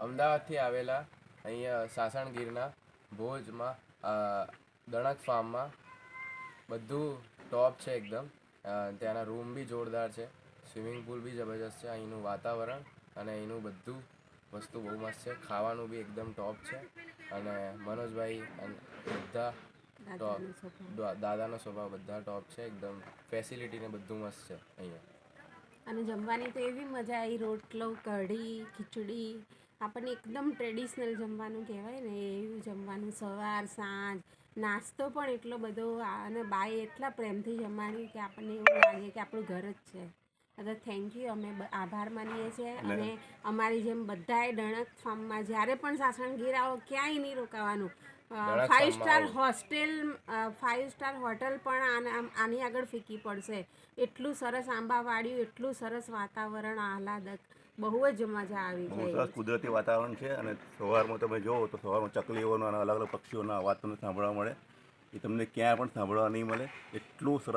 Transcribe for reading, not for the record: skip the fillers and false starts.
અમદાવાદથી આવેલા અહીંયા સાસણગીરના ભોજમાં દણક ફાર્મમાં બધું ટોપ છે એકદમ. ત્યાંના રૂમ બી જોરદાર છે, સ્વિમિંગ પુલ બી જબરજસ્ત છે, અહીંનું વાતાવરણ અને અહીંનું બધું વસ્તુ બહુ મસ્ત છે, ખાવાનું બી એકદમ ટોપ છે. અને મનોજભાઈ અને બધા દાદાનો સ્વભાવ બધા ટોપ છે એકદમ, ફેસિલિટી ને બધું મસ્ત છે અહીંયા. અને જમવાની તો એવી મજા આવી, રોટલો, કઢી, ખીચડી, આપણને એકદમ ટ્રેડિશનલ જમવાનું કહેવાય ને એવું જમવાનું, સવાર સાંજ નાસ્તો પણ એટલો બધો, અને બાએ એટલા પ્રેમથી જમાડ્યું કે આપણને એવું લાગે કે આપણું ઘર જ છે. તો થેન્ક યુ, અમે આભાર માનીએ છીએ. અને અમારી જેમ બધાએ ડણક ફાર્મમાં જ્યારે પણ સાસણગીર આવો ક્યાંય નહીં રોકાવાનું. 5 સ્ટાર હોસ્ટેલ, 5 સ્ટાર હોટલ પણ આની આગળ ફીકી પડશે. એટલું સરસ આંબાવાડિયું, એટલું સરસ વાતાવરણ આહલાદક, બહુ જ મજા આવી જાય. સરસ કુદરતી વાતાવરણ છે. અને સવારમાં તમે જુઓ તો સવારમાં ચકલીઓનો અને અલગ અલગ પક્ષીઓના અવાજ તમને સાંભળવા મળે, એ તમને ક્યાંય પણ સાંભળવા નહીં મળે. એટલું સરસ